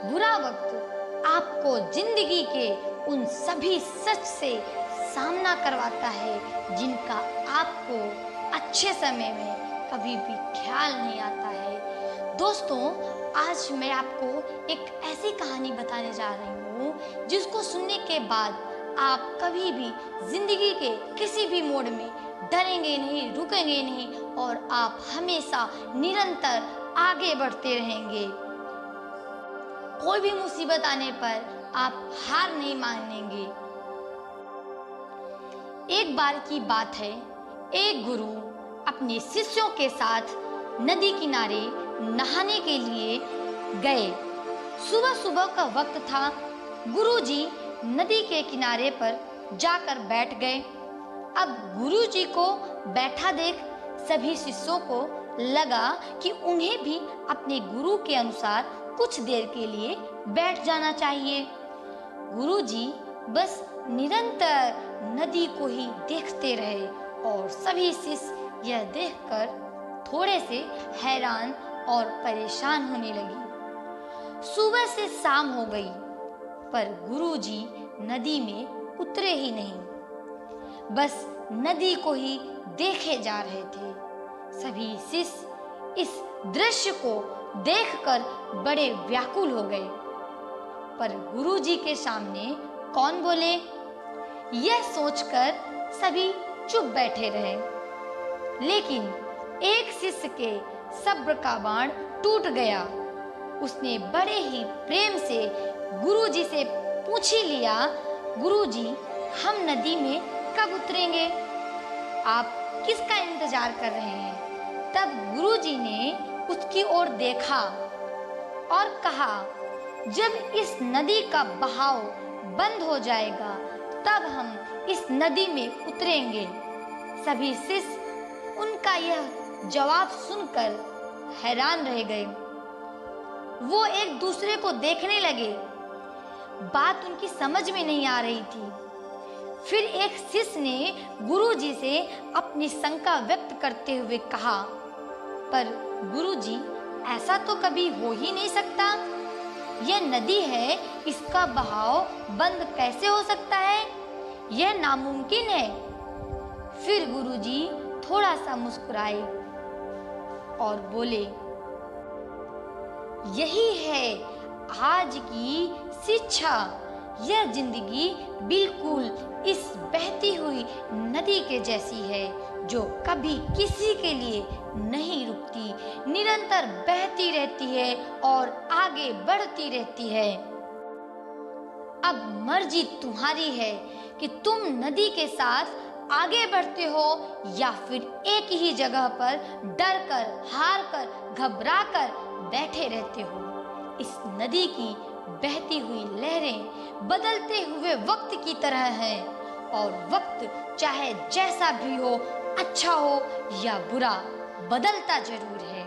बुरा वक्त आपको जिंदगी के उन सभी सच से सामना करवाता है जिनका आपको अच्छे समय में कभी भी ख्याल नहीं आता है। दोस्तों, आज मैं आपको एक ऐसी कहानी बताने जा रही हूँ जिसको सुनने के बाद आप कभी भी जिंदगी के किसी भी मोड़ में डरेंगे नहीं, रुकेंगे नहीं और आप हमेशा निरंतर आगे बढ़ते रहेंगे। कोई भी मुसीबत आने पर आप हार नहीं मानेंगे। एक बार की बात है, एक गुरु अपने शिष्यों के साथ नदी किनारे नहाने के लिए गए। सुबह सुबह का वक्त था। गुरुजी नदी के किनारे पर जाकर बैठ गए। अब गुरुजी को बैठा देख सभी शिष्यों को लगा कि उन्हें भी अपने गुरु के अनुसार कुछ देर के लिए बैठ जाना चाहिए। गुरुजी बस निरंतर नदी को ही देखते रहे और सभी शिष्य यह देखकर थोड़े से हैरान और परेशान होने लगे। सुबह से शाम हो गई पर गुरुजी नदी में उतरे ही नहीं, बस नदी को ही देखे जा रहे थे। सभी शिष्य इस दृश्य को देखकर बड़े व्याकुल हो गए, पर गुरुजी के सामने कौन बोले, यह सोचकर सभी चुप बैठे रहे। लेकिन एक शिष्य के सब्र का बाण टूट गया। उसने बड़े ही प्रेम से गुरुजी से पूछ ही लिया, गुरुजी, हम नदी में कब उतरेंगे? आप किसका इंतजार कर रहे हैं? तब गुरुजी ने उसकी ओर देखा और कहा, जब इस नदी का बहाव बंद हो जाएगा तब हम इस नदी में उतरेंगे। सभी शिष्य उनका यह जवाब सुनकर हैरान रह गए। वो एक दूसरे को देखने लगे। बात उनकी समझ में नहीं आ रही थी। फिर एक शिष्य ने गुरुजी से अपनी शंका व्यक्त करते हुए कहा, पर गुरुजी, ऐसा तो कभी हो ही नहीं सकता। यह नदी है, इसका बहाव बंद कैसे हो सकता है? यह नामुमकिन है। फिर गुरुजी थोड़ा सा मुस्कुराए और बोले, यही है आज की शिक्षा। यह जिंदगी बिल्कुल इस बहती हुई नदी के जैसी है जो कभी किसी के लिए नहीं रुकती, निरंतर बहती रहती है और आगे बढ़ती रहती है। अब मर्जी तुम्हारी है कि तुम नदी के साथ आगे बढ़ते हो या फिर एक ही जगह पर डर कर, हार कर, घबरा कर बैठे रहते हो। इस नदी की बहती हुई लहरें बदलते हुए वक्त की तरह हैं और वक्त चाहे जैसा भी हो, अच्छा हो या बुरा, बदलता जरूर है।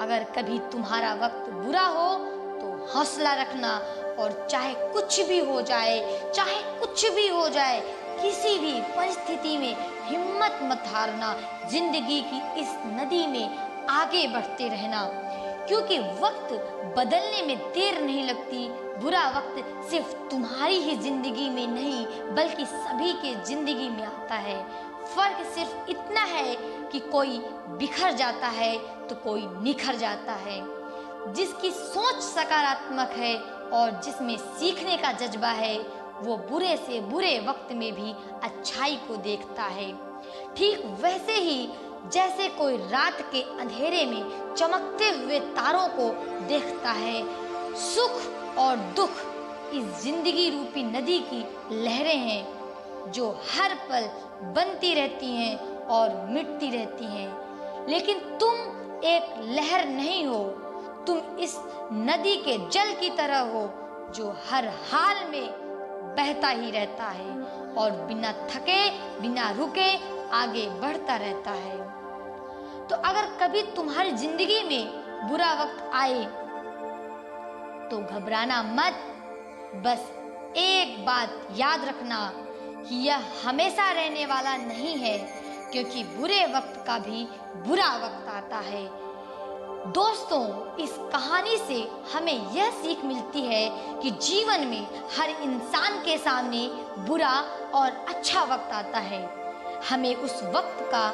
अगर कभी तुम्हारा वक्त बुरा हो तो हौसला रखना और चाहे कुछ भी हो जाए, चाहे कुछ भी हो जाए, किसी भी परिस्थिति में हिम्मत मत हारना। जिंदगी की इस नदी में आगे बढ़ते रहना, क्योंकि वक्त बदलने में देर नहीं लगती। बुरा वक्त सिर्फ तुम्हारी ही जिंदगी में नहीं बल्कि सभी के जिंदगी में आता है। फर्क सिर्फ इतना है कि कोई बिखर जाता है तो कोई निखर जाता है। जिसकी सोच सकारात्मक है और जिसमें सीखने का जज्बा है, वो बुरे से बुरे वक्त में भी अच्छाई को देखता है। ठीक वैसे ही जैसे कोई रात के अंधेरे में चमकते हुए तारों को देखता है। सुख और दुख इस जिंदगी रूपी नदी की लहरें हैं जो हर पल बनती रहती हैं और मिटती रहती हैं। लेकिन तुम एक लहर नहीं हो, तुम इस नदी के जल की तरह हो जो हर हाल में बहता ही रहता है और बिना थके, बिना रुके आगे बढ़ता रहता है। तो अगर कभी तुम्हारी जिंदगी में बुरा वक्त आए तो घबराना मत। बस एक बात याद रखना कि यह हमेशा रहने वाला नहीं है, क्योंकि बुरे वक्त का भी बुरा वक्त आता है। दोस्तों, इस कहानी से हमें यह सीख मिलती है कि जीवन में हर इंसान के सामने बुरा और अच्छा वक्त आता है। हमें उस वक्त का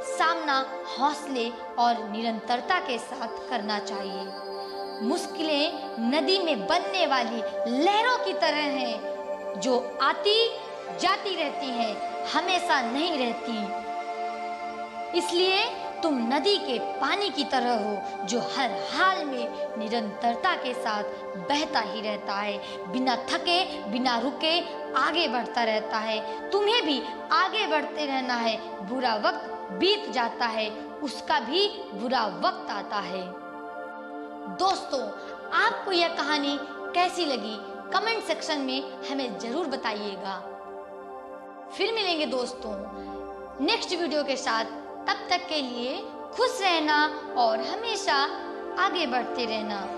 सामना हौसले और निरंतरता के साथ करना चाहिए। मुश्किलें नदी में बनने वाली लहरों की तरह हैं, जो आती जाती रहती हैं, हमेशा नहीं रहती। इसलिए तुम नदी के पानी की तरह हो, जो हर हाल में निरंतरता के साथ बहता ही रहता है, बिना थके बिना रुके आगे बढ़ता रहता है। तुम्हें भी आगे बढ़ते रहना है। बुरा वक्त बीत जाता है, उसका भी बुरा वक्त आता है। दोस्तों, आपको यह कहानी कैसी लगी कमेंट सेक्शन में हमें जरूर बताइएगा। फिर मिलेंगे दोस्तों नेक्स्ट वीडियो के साथ। तब तक के लिए खुश रहना और हमेशा आगे बढ़ते रहना।